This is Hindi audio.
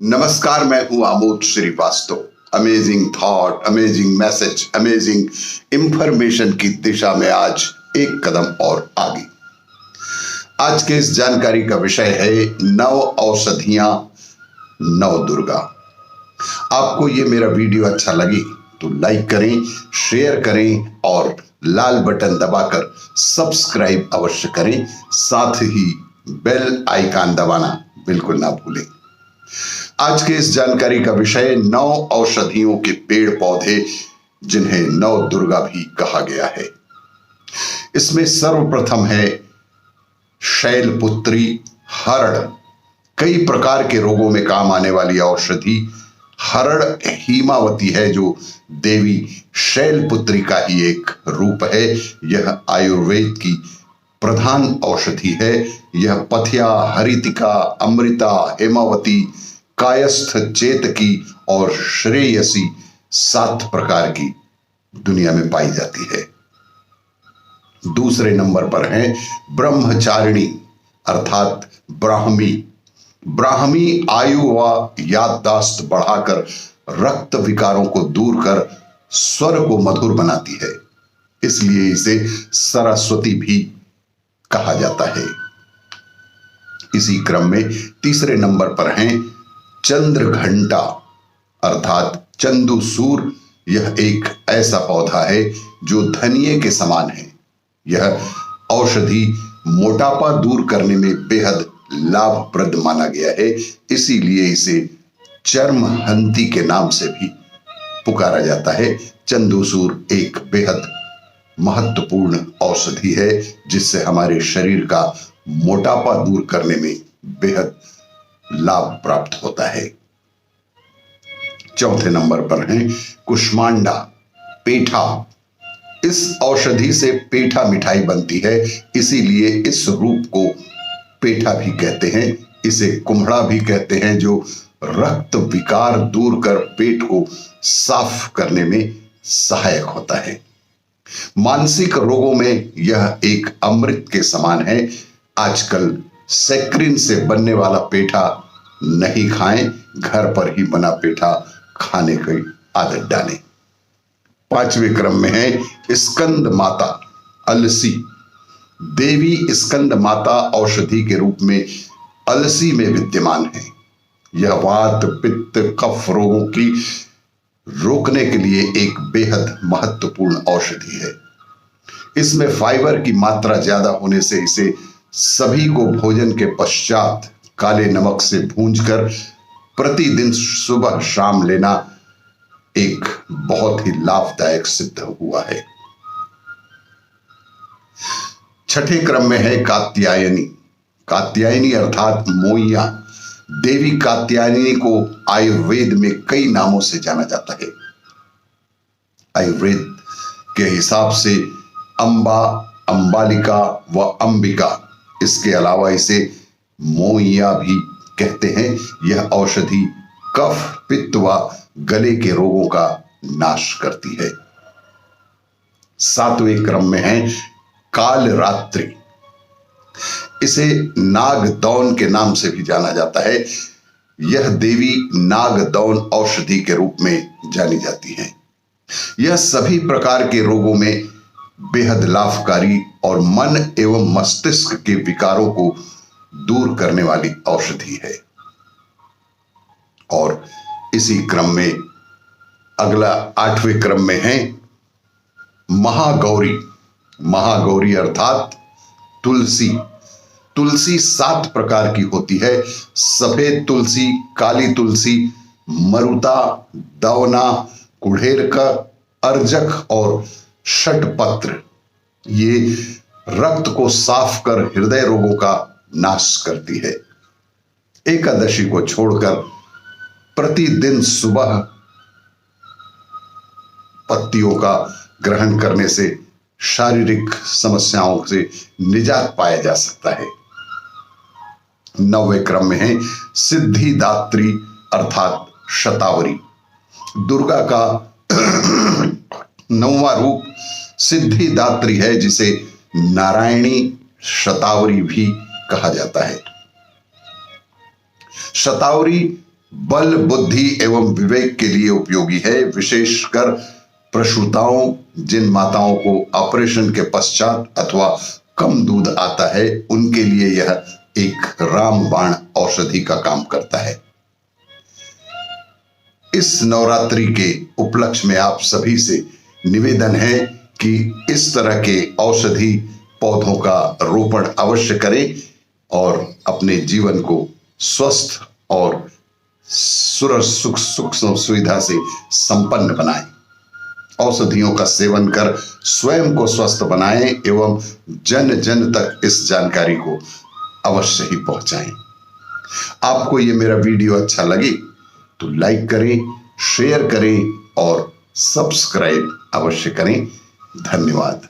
नमस्कार, मैं हूं Amod Shrivastava. Amazing thought, amazing message, amazing information की दिशा में आज एक कदम और आगे। आज के इस जानकारी का विषय है नव औषधियां नव दुर्गा। आपको ये मेरा वीडियो अच्छा लगे तो लाइक करें, शेयर करें और लाल बटन दबाकर सब्सक्राइब अवश्य करें। साथ ही बेल आइकन दबाना बिल्कुल ना भूलें। आज के इस जानकारी का विषय नौ औषधियों के पेड़ पौधे जिन्हें नव दुर्गा भी कहा गया है। इसमें सर्वप्रथम है शैलपुत्री हरड़। कई प्रकार के रोगों में काम आने वाली औषधि हरड़ हीमावती है, जो देवी शैलपुत्री का ही एक रूप है। यह आयुर्वेद की प्रधान औषधि है। यह पथिया, हरितिका, अमृता, हेमावती, कायस्थ, चेतकी और श्रेयसी 7 प्रकार की दुनिया में पाई जाती है। दूसरे नंबर पर है ब्रह्मचारिणी अर्थात ब्राह्मी। ब्राह्मी आयु व याददाश्त बढ़ाकर रक्त विकारों को दूर कर स्वर को मधुर बनाती है, इसलिए इसे सरस्वती भी कहा जाता है। इसी क्रम में तीसरे नंबर पर हैं चंद्रघंटा अर्थात चंदूसूर। यह एक ऐसा पौधा है जो धनिये के समान है। यह औषधि मोटापा दूर करने में बेहद लाभप्रद माना गया है, इसीलिए इसे चर्महंती के नाम से भी पुकारा जाता है। चंदूसूर एक बेहद महत्वपूर्ण औषधि है, जिससे हमारे शरीर का मोटापा दूर करने में बेहद लाभ प्राप्त होता है। चौथे नंबर पर है कुष्मांडा, पेठा। इस औषधि से पेठा मिठाई बनती है, इसीलिए इस रूप को पेठा भी कहते हैं। इसे कुम्हड़ा भी कहते हैं, जो रक्त विकार दूर कर पेट को साफ करने में सहायक होता है। मानसिक रोगों में यह एक अमृत के समान है। आजकल सैक्रिन से बनने वाला पेठा नहीं खाएं, घर पर ही बना पेठा खाने की आदत डालें। 5वें क्रम में है स्कंद माता अलसी। देवी स्कंद माता औषधि के रूप में अलसी में विद्यमान है। यह वात, पित्त, कफ रोगों की रोकने के लिए एक बेहद महत्वपूर्ण औषधि है। इसमें फाइबर की मात्रा ज्यादा होने से इसे सभी को भोजन के पश्चात काले नमक से भूंजकर प्रतिदिन सुबह शाम लेना एक बहुत ही लाभदायक सिद्ध हुआ है। 6ठे क्रम में है कात्यायनी। कात्यायनी अर्थात मोइया। देवी कात्यायनी को आयुर्वेद में कई नामों से जाना जाता है। आयुर्वेद के हिसाब से अंबा, अंबालिका व अंबिका, इसके अलावा इसे मोइया भी कहते हैं। यह औषधि कफ, पित्त व गले के रोगों का नाश करती है। 7वें क्रम में है कालरात्रि। इसे नागदौन के नाम से भी जाना जाता है। यह देवी नागदौन औषधि के रूप में जानी जाती है। यह सभी प्रकार के रोगों में बेहद लाभकारी और मन एवं मस्तिष्क के विकारों को दूर करने वाली औषधि है। और इसी क्रम में अगला 8वें क्रम में है महागौरी। महागौरी अर्थात तुलसी। तुलसी 7 प्रकार की होती है। सफेद तुलसी, काली तुलसी, मरुता, दवना, कुढ़ेर का, अर्जक और षटपत्र। ये रक्त को साफ कर हृदय रोगों का नाश करती है। एकादशी को छोड़कर प्रतिदिन सुबह पत्तियों का ग्रहण करने से शारीरिक समस्याओं से निजात पाया जा सकता है। 9वें क्रम में है सिद्धिदात्री अर्थात शतावरी। दुर्गा का 9वां रूप सिद्धिदात्री है, जिसे नारायणी शतावरी भी कहा जाता है। शतावरी बल, बुद्धि एवं विवेक के लिए उपयोगी है, विशेषकर प्रसूताओं, जिन माताओं को ऑपरेशन के पश्चात अथवा कम दूध आता है, उनके लिए यह एक रामबाण औषधि का काम करता है। इस नवरात्रि के उपलक्ष्य में आप सभी से निवेदन है कि इस तरह के औषधि पौधों का रोपण अवश्य करें और अपने जीवन को स्वस्थ और सुख सुविधा से संपन्न बनाएं। औषधियों का सेवन कर स्वयं को स्वस्थ बनाएं एवं जन जन तक इस जानकारी को अवश्य ही पहुंचाएं। आपको ये मेरा वीडियो अच्छा लगे तो लाइक करें, शेयर करें और सब्सक्राइब अवश्य करें। धन्यवाद।